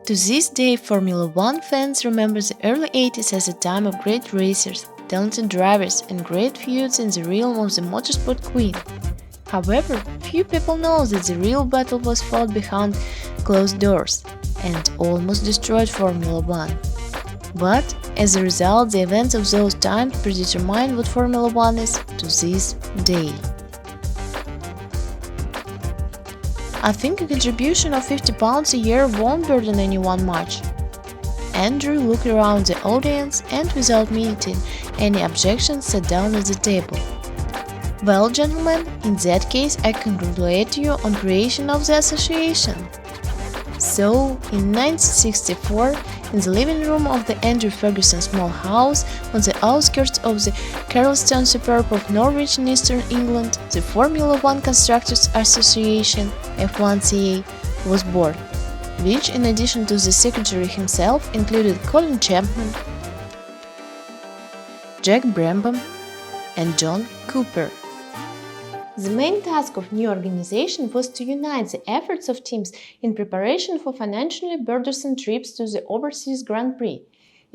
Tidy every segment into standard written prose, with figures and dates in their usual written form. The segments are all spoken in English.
To this day, Formula 1 fans remember the early 80s as a time of great racers, talented drivers, and great feuds in the realm of the motorsport queen. However, few people know that the real battle was fought behind closed doors and almost destroyed Formula 1. But, as a result, the events of those times predetermined what Formula 1 is to this day. I think a contribution of £50 a year won't burden anyone much. Andrew looked around the audience and, without meeting any objections, sat down at the table. Well, gentlemen, in that case I congratulate you on creation of the association. So, in 1964, in the living room of the Andrew Ferguson small house on the outskirts of the Charleston suburb of Norwich in eastern England, the Formula 1 Constructors Association (F1CA) was born, which, in addition to the secretary himself, included Colin Chapman, Jack Brabham, and John Cooper. The main task of new organization was to unite the efforts of teams in preparation for financially burdensome trips to the overseas Grand Prix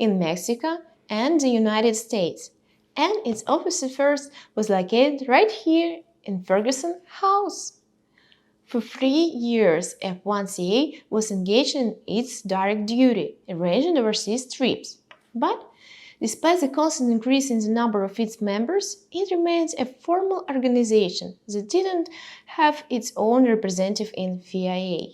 in Mexico and the United States, and its office first was located right here in Ferguson House. For 3 years, F1CA was engaged in its direct duty, arranging overseas trips, but despite the constant increase in the number of its members, it remains a formal organization that didn't have its own representative in FIA.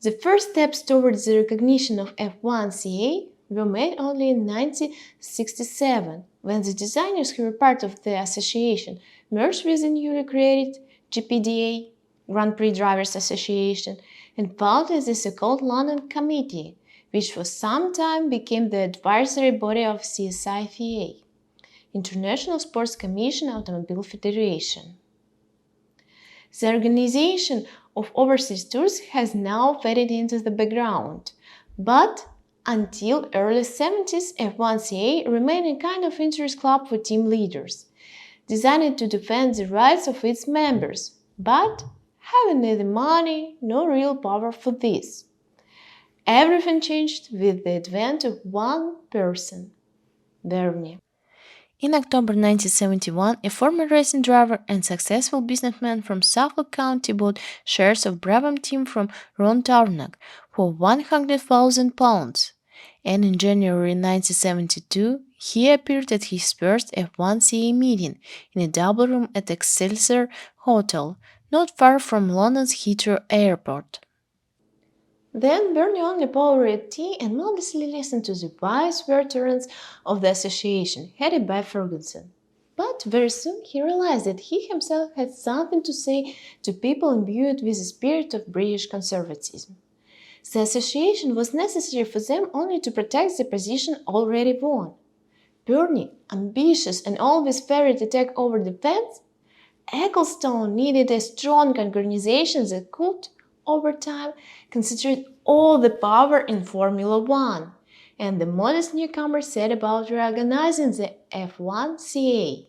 The first steps towards the recognition of F1CA were made only in 1967, when the designers who were part of the association merged with the newly created GPDA, Grand Prix Drivers Association, and founded the so-called London Committee, which for some time became the advisory body of CSI-FIA, International Sports Commission Automobile Federation. The organization of overseas tours has now faded into the background, but until early 70s, F1CA remained a kind of interest club for team leaders, designed to defend the rights of its members, but having neither money nor real power for this. Everything changed with the advent of one person, Bernie. In October 1971, a former racing driver and successful businessman from Suffolk County bought shares of Brabham team from Ron Tarnack for £100,000, and in January 1972, he appeared at his first F1CA meeting in a double room at Excelsior Hotel, not far from London's Heathrow Airport. Then Bernie only poured tea and modestly listened to the wise veterans of the association, headed by Ferguson. But very soon he realized that he himself had something to say to people imbued with the spirit of British conservatism. The association was necessary for them only to protect the position already won. Bernie, ambitious and always feared attack over the fence, Ecclestone needed a strong organization that could, over time, concentrate all the power in Formula 1, and the modest newcomer set about reorganizing the F1CA.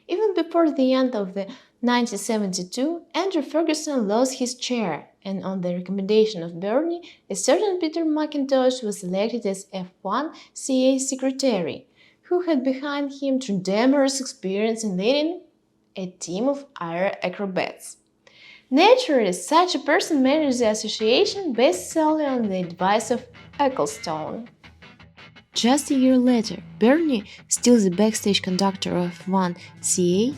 Even before the end of the 1972, Andrew Ferguson lost his chair, and on the recommendation of Bernie, a certain Peter McIntosh was elected as F1CA secretary, who had behind him tremendous experience in leading a team of air acrobats. Naturally, such a person managed the association based solely on the advice of Ecclestone. Just a year later, Bernie, still the backstage conductor of F1CA,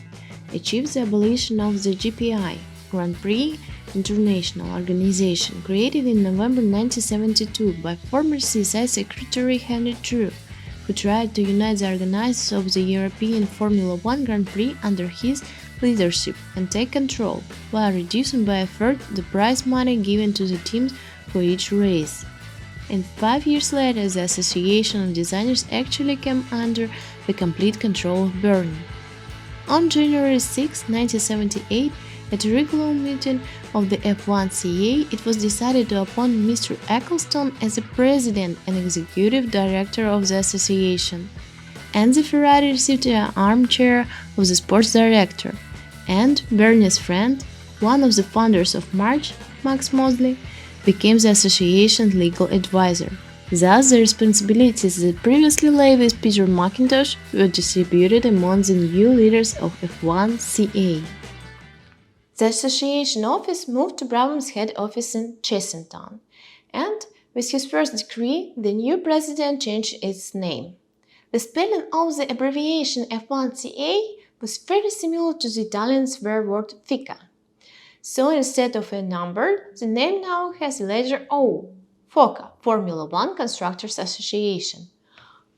achieved the abolition of the GPI, Grand Prix International organization, created in November 1972 by former CSI Secretary Henry True, who tried to unite the organizers of the European Formula 1 Grand Prix under his leadership and take control, while reducing by a third the prize money given to the teams for each race. And 5 years later, the Association of Designers actually came under the complete control of Bernie. On January 6, 1978, at a regular meeting of the F1CA, it was decided to appoint Mr. Ecclestone as the president and executive director of the association, and the Ferrari received the armchair of the sports director, and Bernie's friend, one of the founders of March, Max Mosley, became the association's legal advisor. Thus, the responsibilities that previously lay with Peter McIntosh were distributed among the new leaders of F1CA. The association office moved to Brown's head office in Chessington, and with his first decree, the new president changed its name. The spelling of the abbreviation F1CA was very similar to the Italian swear word FICA. So instead of a number, the name now has the letter O, FOCA, Formula 1 Constructors Association.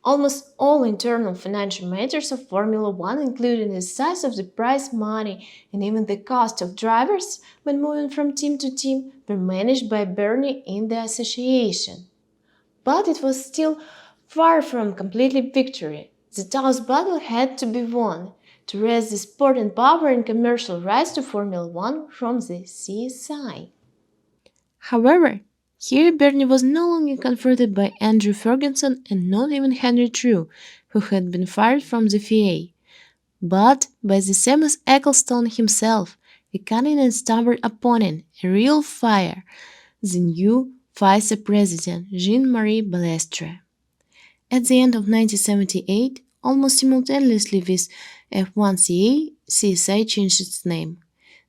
Almost all internal financial matters of Formula 1, including the size of the prize money and even the cost of drivers when moving from team to team, were managed by Bernie in the association. But it was still far from complete victory. The tough battle had to be won to wrest the sport and power and commercial rights to Formula 1 from the CSI. However, here Bernie was no longer confronted by Andrew Ferguson and not even Henry True, who had been fired from the FIA, but by the Seamus Ecclestone himself, a cunning and stubborn opponent, a real fire, the new vice president Jean-Marie Balestre. At the end of 1978, almost simultaneously with F1CA, CSI changed its name.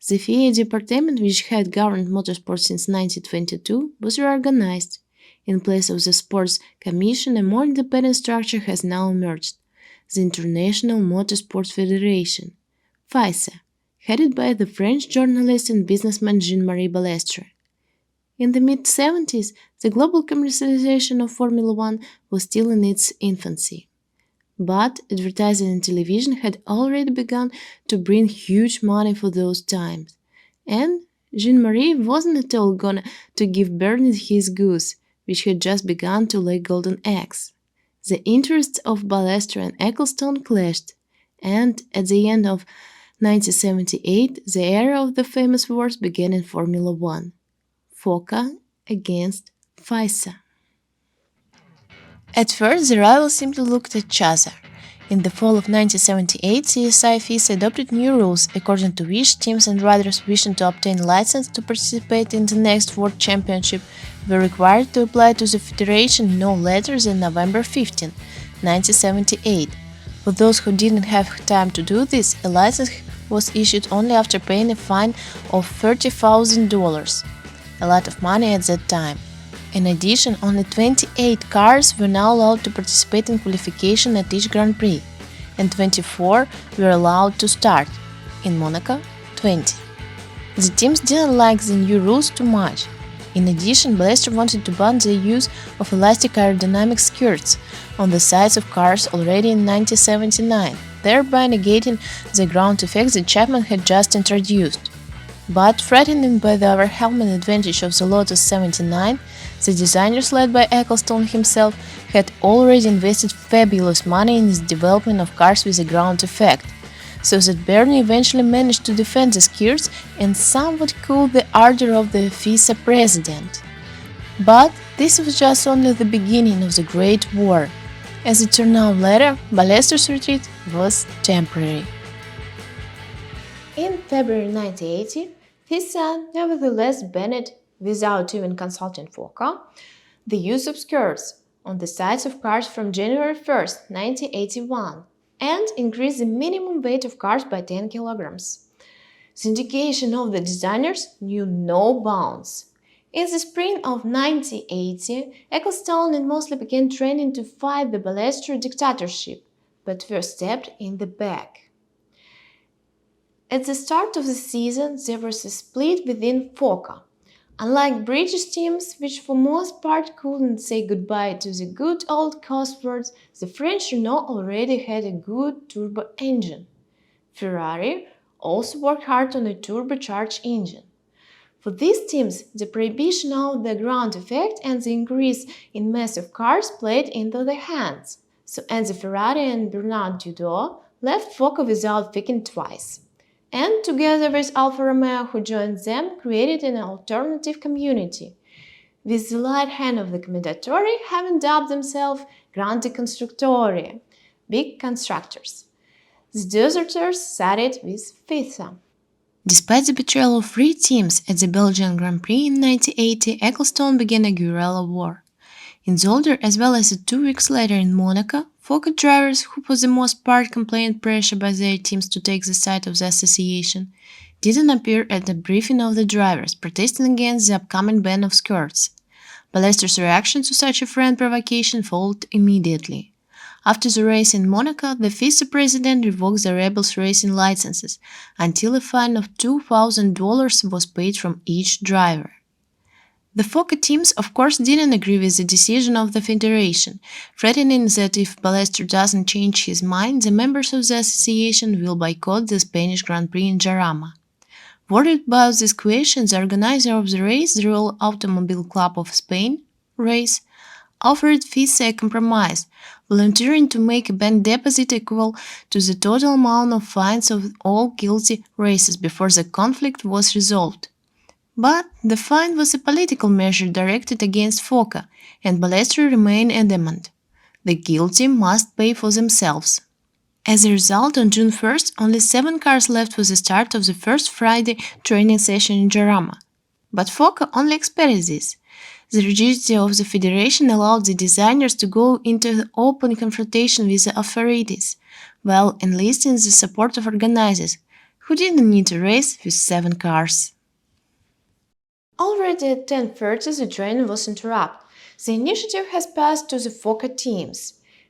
The FIA department, which had governed motorsport since 1922, was reorganized. In place of the Sports Commission, a more independent structure has now emerged, the International Motorsport Federation, FISA, headed by the French journalist and businessman Jean-Marie Balestre. In the mid-70s, the global commercialization of Formula 1 was still in its infancy. But advertising and television had already begun to bring huge money for those times. And Jean-Marie wasn't at all gonna to give Bernie his goose, which had just begun to lay golden eggs. The interests of Balestre and Ecclestone clashed, and at the end of 1978, the era of the famous wars began in Formula 1. FOCA against FISA. At first, the rivals simply looked at each other. In the fall of 1978, CSI-FISA adopted new rules, according to which teams and riders wishing to obtain license to participate in the next World Championship were required to apply to the federation no later than November 15, 1978. For those who didn't have time to do this, a license was issued only after paying a fine of $30,000, a lot of money at that time. In addition, only 28 cars were now allowed to participate in qualification at each Grand Prix, and 24 were allowed to start. In Monaco, 20. The teams didn't like the new rules too much. In addition, Balestre wanted to ban the use of elastic aerodynamic skirts on the sides of cars already in 1979, thereby negating the ground effect that Chapman had just introduced. But, threatened by the overwhelming advantage of the Lotus 79, the designers led by Ecclestone himself had already invested fabulous money in the development of cars with a ground effect, so that Bernie eventually managed to defend the skirts and somewhat cooled the ardor of the FISA president. But this was just only the beginning of the Great War. As it turned out later, Balestre's retreat was temporary. In February 1980, FISA nevertheless banned, without even consulting FOCA, the use of skirts on the sides of cars from January 1, 1981, and increased the minimum weight of cars by 10 kilograms. The indication of the designers knew no bounds. In the spring of 1980, Ecclestone and Mosley began training to fight the Balestre dictatorship, but were stabbed in the back. At the start of the season, there was a split within FOCA. Unlike British teams, which for most part couldn't say goodbye to the good old Cosworths, the French Renault already had a good turbo engine. Ferrari also worked hard on a turbocharged engine. For these teams, the prohibition of the ground effect and the increase in mass of cars played into their hands. So Enzo Ferrari and Bernard Tudor left FOCA without thinking twice, and together with Alfa Romeo, who joined them, created an alternative community, with the light hand of the Commendatori having dubbed themselves Grandi Costruttori, big constructors. The deserters sided with FISA. Despite the betrayal of three teams at the Belgian Grand Prix in 1980, Ecclestone began a guerrilla war. In Zolder, as well as 2 weeks later in Monaco, Focus drivers, who for the most part complained pressure by their teams to take the side of the association, didn't appear at the briefing of the drivers, protesting against the upcoming ban of skirts. Ballester's reaction to such a friend provocation followed immediately. After the race in Monaco, the FISA president revoked the rebels' racing licenses until a fine of $2,000 was paid from each driver. The FOCA teams, of course, didn't agree with the decision of the federation, threatening that if Ballester doesn't change his mind, the members of the association will boycott the Spanish Grand Prix in Jarama. Worried about this question, the organizer of the race, the Royal Automobile Club of Spain race, offered FISA a compromise, volunteering to make a bank deposit equal to the total amount of fines of all guilty races before the conflict was resolved. But the fine was a political measure directed against FOCA, and Ballester remained adamant. The guilty must pay for themselves. As a result, on June 1st, only 7 cars left for the start of the first Friday training session in Jarama. But FOCA only expected this. The rigidity of the federation allowed the designers to go into open confrontation with the authorities, while enlisting the support of organizers, who didn't need to race with 7 cars. Already at 10:30, the training was interrupted. The initiative has passed to the FOCA teams.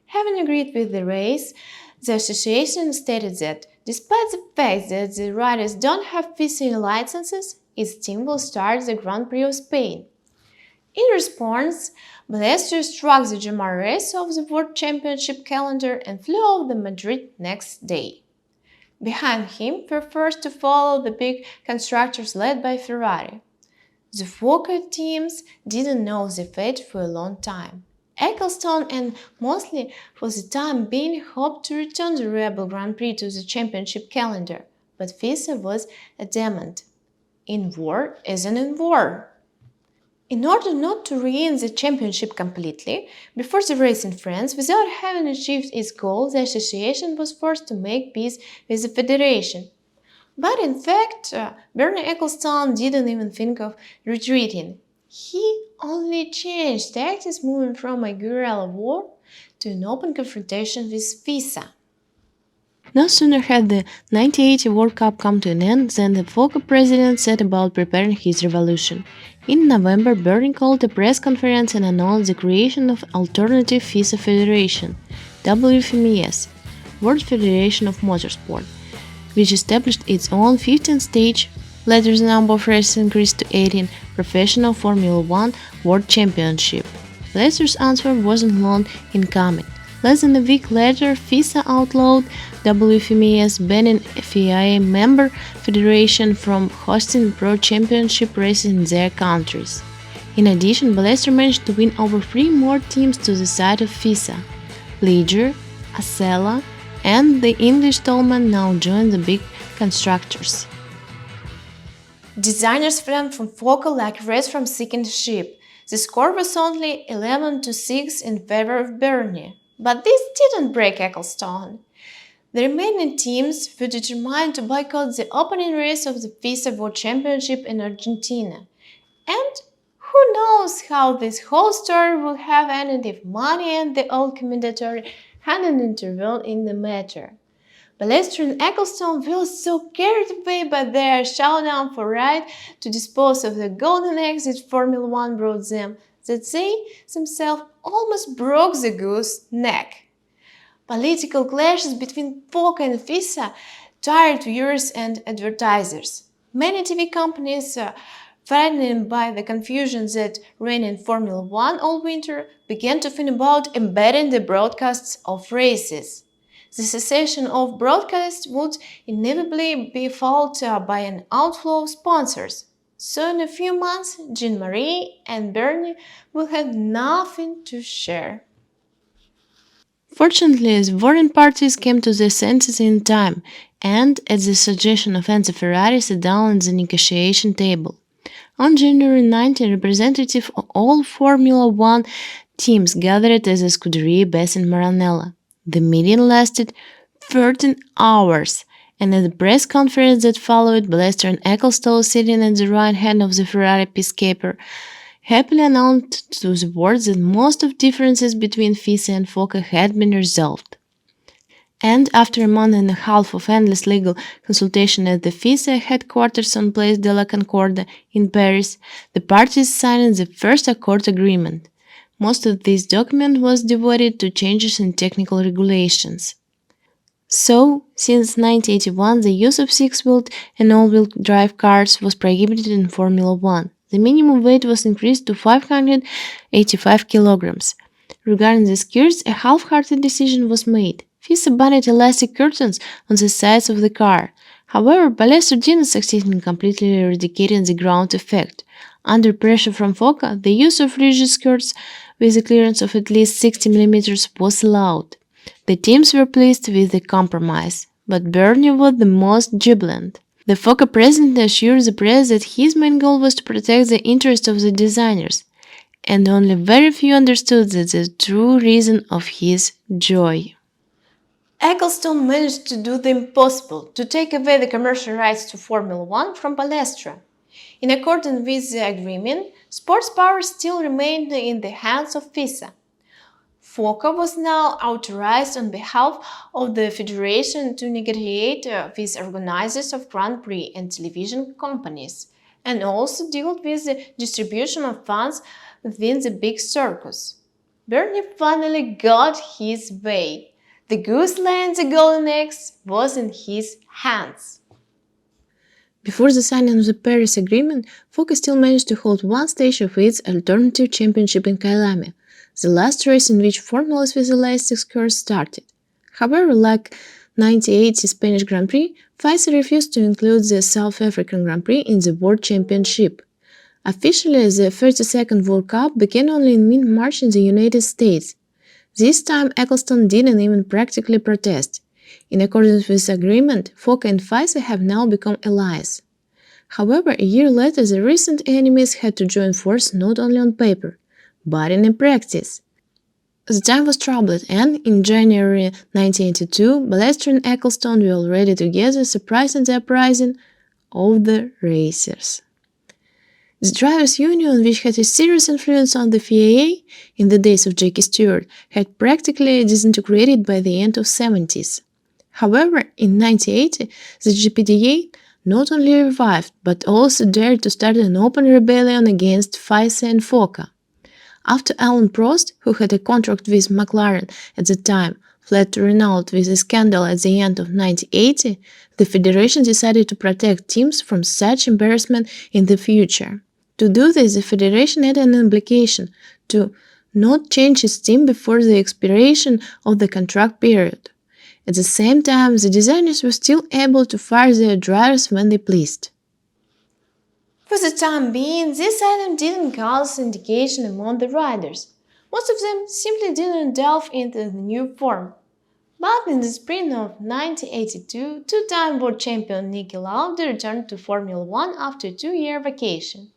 Having agreed with the race, the association stated that, despite the fact that the riders don't have FISA licenses, its team will start the Grand Prix of Spain. In response, Ballester struck the Jarama race off the World Championship calendar and flew off the Madrid next day. Behind him were first to follow the big constructors led by Ferrari. The FOCA teams didn't know the fate for a long time. Ecclestone and Mosley, for the time being, hoped to return the Rebel Grand Prix to the championship calendar, but FISA was adamant. In war isn't in war. In order not to ruin the championship completely, before the race in France, without having achieved its goal, the association was forced to make peace with the federation. But in fact, Bernie Ecclestone didn't even think of retreating. He only changed tactics, moving from a guerrilla war to an open confrontation with FISA. No sooner had the 1980 World Cup come to an end than the FOCA president set about preparing his revolution. In November, Bernie called a press conference and announced the creation of alternative FISA Federation, WFMES, World Federation of Motorsport, which established its own 15th stage, later the number of races increased to 18, professional Formula 1 World Championship. Ballester's answer wasn't long in coming. Less than a week later, FISA outlawed WFMES, banning FIA member federation from hosting pro championship races in their countries. In addition, Ballester managed to win over 3 more teams to the side of FISA. Ligier, Asella, and the English Toleman now join the big constructors. Designers ran from FOCA like rats from sinking ship. The score was only 11-6 in favor of Bernie. But this didn't break Ecclestone. The remaining teams were determined to boycott the opening race of the FISA World Championship in Argentina. And who knows how this whole story will have ended if money and the old commentator hadn't intervened in the matter. Ballester and Ecclestone felt so carried away by their showdown for right to dispose of the golden eggs that Formula 1 brought them that they themselves almost broke the goose's neck. Political clashes between FOCA and FISA tired viewers and advertisers. Many TV companies, frightened by the confusion that reigned in Formula 1 all winter, began to think about embedding the broadcasts of races. The cessation of broadcasts would inevitably be followed by an outflow of sponsors. So in a few months, Jean-Marie and Bernie will have nothing to share. Fortunately, the warring parties came to their senses in time and, at the suggestion of Enzo Ferrari, sat down at the negotiation table. On January 19, representatives of all Formula 1 teams gathered at the Scuderia base in Maranello. The meeting lasted 13 hours And at the press conference that followed, Balester and Ecclestone, sitting at the right hand of the Ferrari peacekeeper, happily announced to the world that most of differences between FISA and FOCA had been resolved. And after a month and a half of endless legal consultation at the FISA headquarters on Place de la Concorde in Paris, the parties signed the first Accord agreement. Most of this document was devoted to changes in technical regulations. So, since 1981, the use of six-wheeled and all-wheel drive cars was prohibited in Formula 1. The minimum weight was increased to 585 kilograms. Regarding the skirts, a half-hearted decision was made. FISA banned elastic curtains on the sides of the car. However, Balester didn't succeed in completely eradicating the ground effect. Under pressure from FOCA, the use of rigid skirts with a clearance of at least 60 mm was allowed. The teams were pleased with the compromise, but Bernie was the most jubilant. The FOCA president assured the press that his main goal was to protect the interests of the designers, and only very few understood the true reason of his joy. Ecclestone managed to do the impossible, to take away the commercial rights to Formula 1 from Balestra. In accordance with the agreement, sports power still remained in the hands of FISA. FOCA was now authorized on behalf of the Federation to negotiate with organizers of Grand Prix and television companies, and also deal with the distribution of funds within the big circus. Bernie finally got his way. The goose laying the golden eggs was in his hands. Before the signing of the Paris Agreement, FOCA still managed to hold one stage of its alternative championship in Kyalami, the last race in which formulas with elastic skirts started. However, like 1980 Spanish Grand Prix, FISA refused to include the South African Grand Prix in the World Championship. Officially, the 32nd World Cup began only in mid-March in the United States. This time, Ecclestone didn't even practically protest. In accordance with the agreement, FOCA and FISA have now become allies. However, a year later, the recent enemies had to join forces not only on paper, but in practice. The time was troubled, and in January 1982, Balester and Ecclestone were already together, surprising the uprising of the racers. The drivers' union, which had a serious influence on the FIA in the days of Jackie Stewart, had practically disintegrated by the end of the 70s. However, in 1980, the GPDA not only revived, but also dared to start an open rebellion against FISA and FOCA. After Alan Prost, who had a contract with McLaren at the time, fled to Renault with a scandal at the end of 1980, the federation decided to protect teams from such embarrassment in the future. To do this, the federation had an obligation to not change its team before the expiration of the contract period. At the same time, the designers were still able to fire their drivers when they pleased. For the time being, this item didn't cause indignation among the riders. Most of them simply didn't delve into the new form. But in the spring of 1982, two-time world champion Niki Lauda returned to Formula 1 after a two-year vacation.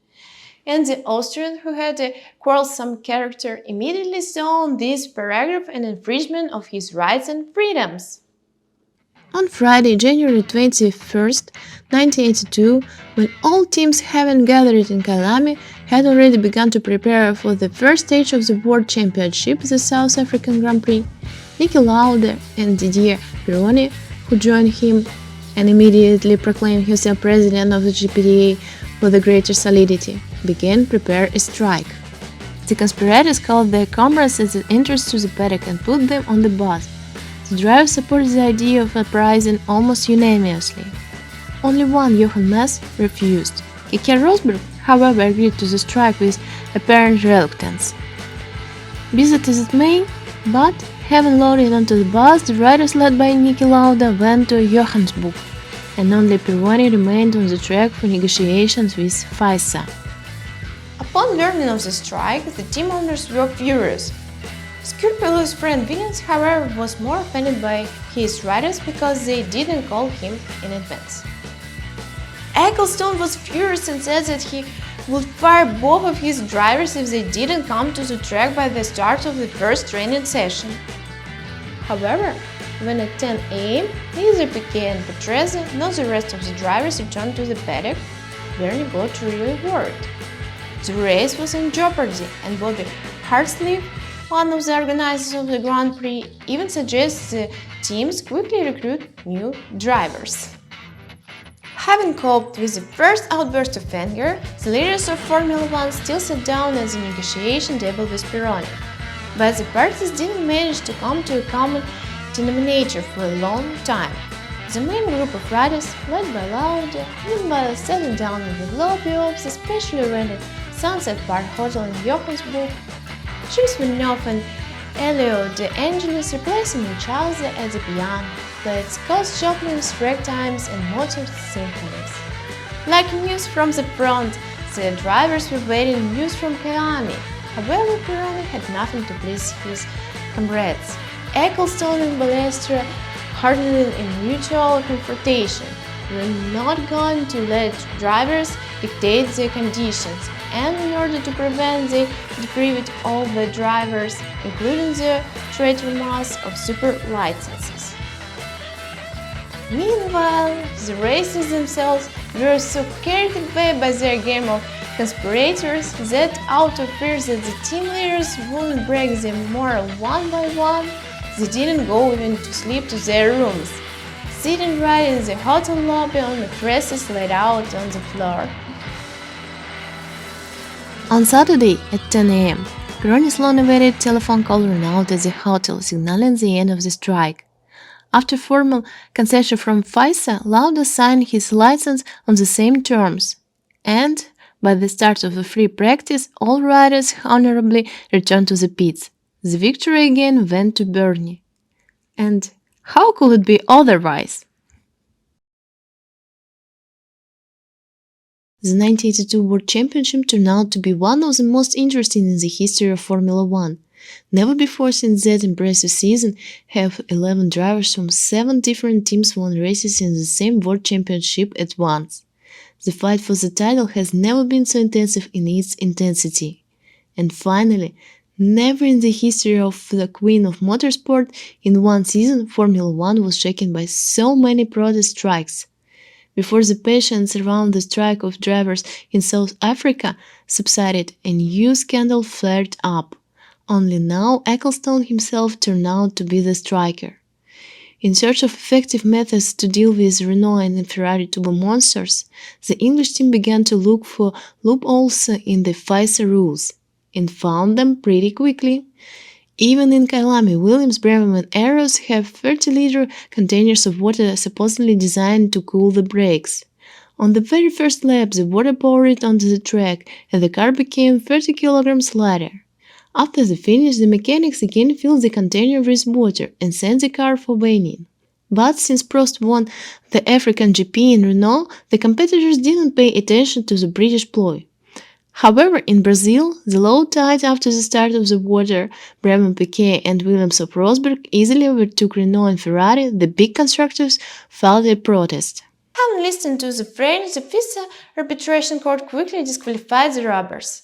And the Austrian, who had a quarrelsome character, immediately saw in this paragraph an infringement of his rights and freedoms. On Friday, January 21, 1982, when all teams having gathered in Kyalami had already begun to prepare for the first stage of the World Championship, the South African Grand Prix, Niki Lauda and Didier Pironi, who joined him and immediately proclaimed himself president of the GPDA for the greater solidity, began prepare a strike. The conspirators called their comrades as the entrance to the paddock and put them on the bus. The drivers supported the idea of uprising almost unanimously. Only one, Johan Mass, refused. Keke Rosberg, however, agreed to the strike with apparent reluctance. Be that as it may, but having loaded onto the bus, the riders led by Niki Lauda went to Johannesburg, and only Pironi remained on the track for negotiations with FISA. Upon learning of the strike, the team owners were furious. Scrupulous friend Williams, however, was more offended by his riders because they didn't call him in advance. Ecclestone was furious and said that he would fire both of his drivers if they didn't come to the track by the start of the first training session. However, when at 10 a.m. neither Piquet and Patrese nor the rest of the drivers returned to the paddock, Bernie got really worried. The race was in jeopardy, and Bobby Hartlieb, one of the organizers of the Grand Prix, even suggests the teams quickly recruit new drivers. Having coped with the first outburst of anger, the leaders of Formula 1 still sat down at the negotiation table with Pironi. But the parties didn't manage to come to a common denominator for a long time. The main group of riders, led by Lauda, meanwhile settling down in the lobby of the specially rented Sunset Park Hotel in Johannesburg, James Villeneuve and Elio De Angelis replacing each other at the piano, played Scott Joplin's ragtimes and Mozart's symphonies. Like news from the front, the drivers were waiting news from Miami. However, Pironi had nothing to please his comrades. Ecclestone and Balestra hardened in mutual confrontation. We're not going to let drivers dictate the conditions, and in order to prevent the deprivation of the drivers, including the traitor mass of super licenses. Meanwhile, the races themselves were so carried away by their game of conspirators that, out of fear that the team leaders wouldn't break their morale one by one, they didn't go even to sleep to their rooms, sitting right in the hotel lobby on mattresses laid out on the floor. On Saturday at 10 a.m., Pironi's long-awaited telephone call rang out at the hotel, signaling the end of the strike. After formal concession from FISA, Lauda signed his license on the same terms, and by the start of the free practice, all riders honorably returned to the pits. The victory again went to Bernie. And how could it be otherwise? The 1982 World Championship turned out to be one of the most interesting in the history of Formula 1. Never before since that impressive season have 11 drivers from 7 different teams won races in the same World Championship at once. The fight for the title has never been so intensive in its intensity. And finally, never in the history of the Queen of Motorsport, in one season, Formula 1 was shaken by so many protest strikes. Before the passions around the strike of drivers in South Africa subsided, a new scandal flared up. Only now Ecclestone himself turned out to be the striker. In search of effective methods to deal with Renault and Ferrari turbo monsters, the English team began to look for loopholes in the FISA rules, and found them pretty quickly. Even in Kyalami, Williams, Brabham and Arrows have 30-liter containers of water supposedly designed to cool the brakes. On the very first lap, the water poured onto the track, and the car became 30 kilograms lighter. After the finish, the mechanics again filled the container with water and sent the car for waning. But since Prost won the African GP in Renault, the competitors didn't pay attention to the British ploy. However, in Brazil, the low tide after the start of the water, Brabham, Piquet and Williams of Rosberg easily overtook Renault and Ferrari. The big constructors filed a protest. Having listened to the French, the FISA arbitration court quickly disqualified the robbers,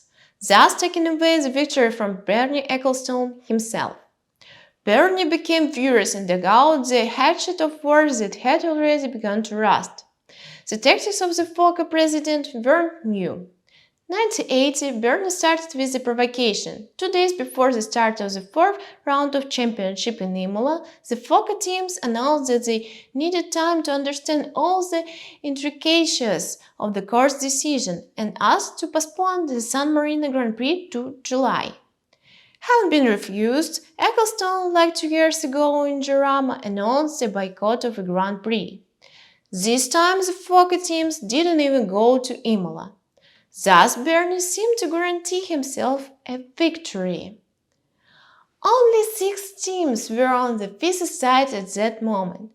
thus taking away the victory from Bernie Ecclestone himself. Bernie became furious and dug out the hatchet of war that had already begun to rust. The tactics of the FOCA president weren't new. 1980, Bernie started with a provocation. 2 days before the start of the 4th round of championship in Imola, the FOCA teams announced that they needed time to understand all the intricacies of the court's decision and asked to postpone the San Marino Grand Prix to July. Having been refused, Ecclestone, like 2 years ago in Jarama, announced a boycott of the Grand Prix. This time the FOCA teams didn't even go to Imola. Thus, Bernie seemed to guarantee himself a victory. Only 6 teams were on the FISA side at that moment: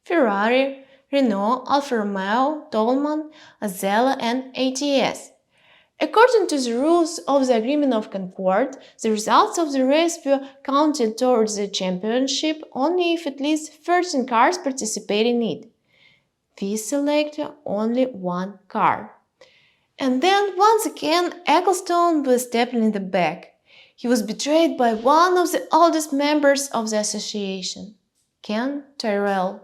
Ferrari, Renault, Alfa Romeo, Toleman, Azella and ATS. According to the rules of the Agreement of Concord, the results of the race were counted towards the championship only if at least 13 cars participate in it. We selected only 1 car. And then, once again, Ecclestone was stabbed in the back. He was betrayed by one of the oldest members of the association. Ken Tyrrell.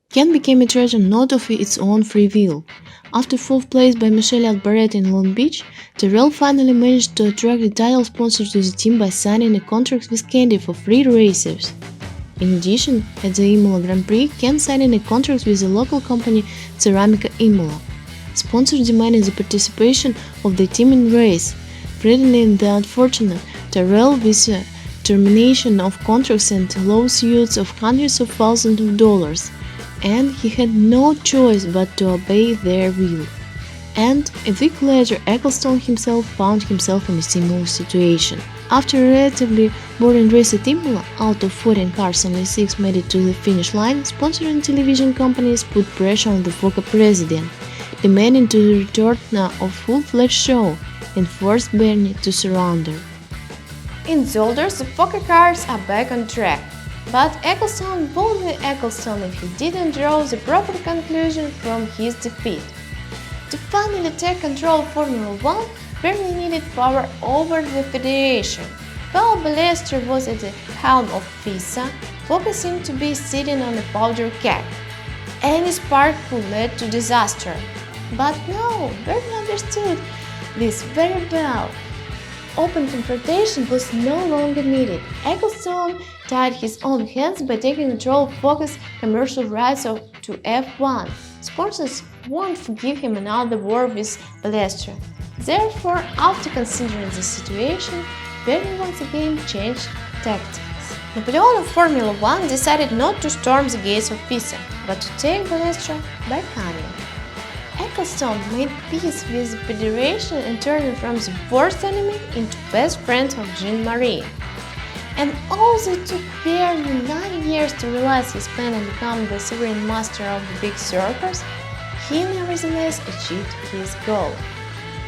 Ken became a treasure not of its own free will. After fourth place by Michelle Alboret in Long Beach, Tyrrell finally managed to attract a title sponsor to the team by signing a contract with Candy for 3 races. In addition, at the Imola Grand Prix, Ken signed a contract with the local company Ceramica Imola. Sponsors demanded the participation of the team in the race, threatening the unfortunate Tyrrell with a termination of contracts and lawsuits of hundreds of thousands of dollars, and he had no choice but to obey their will. And a week later, Ecclestone himself found himself in a similar situation. After a relatively boring race at Imola, out of 14 cars only 6 made it to the finish line, sponsoring television companies put pressure on the FOCA president, demanding to the return of full-fledged show, and forced Bernie to surrender. In Zolder, the FOCA cars are back on track, but Ecclestone won't be Ecclestone if he didn't draw the proper conclusion from his defeat. To finally take control of Formula 1, Bernie needed power over the federation. While Balestre was at the helm of FISA, FOCA seemed to be sitting on a powder keg. Any spark could lead to disaster. But no, Bernie understood this very well. Open confrontation was no longer needed. Ecclestone tied his own hands by taking control of FOCA's commercial rights to F1. Sponsors won't forgive him another war with Balestre. Therefore, after considering the situation, Bernie once again changed tactics. Napoleon of Formula 1 decided not to storm the gates of FISA, but to take Balestre by cunning. Ecclestone made peace with the Federation and turned from the worst enemy into best friend of Jean-Marie. And although it took barely 9 years to realize his plan and become the sovereign master of the big circus, he nevertheless achieved his goal.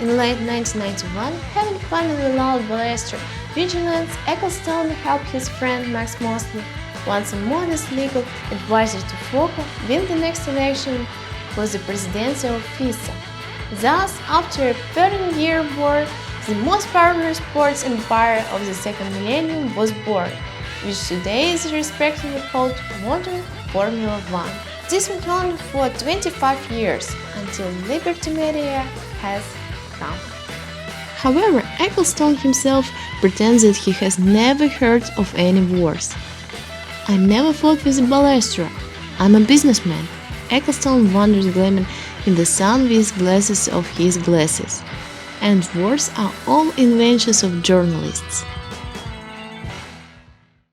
In late 1991, having finally lulled Balestre vigilance, Ecclestone helped his friend Max Mosley, once a modest legal advisor to FOCA, win the next election for the presidency of FISA. Thus, after a 13-year war, the most powerful sports empire of the second millennium was born, which today is respectively called modern Formula 1. This went on for 25 years, until Liberty Media has come. However, Ecclestone himself pretends that he has never heard of any wars. "I never fought with Balestre. I'm a businessman," Ecclestone wanders gleaming in the sun with glasses of his glasses. And wars are all inventions of journalists.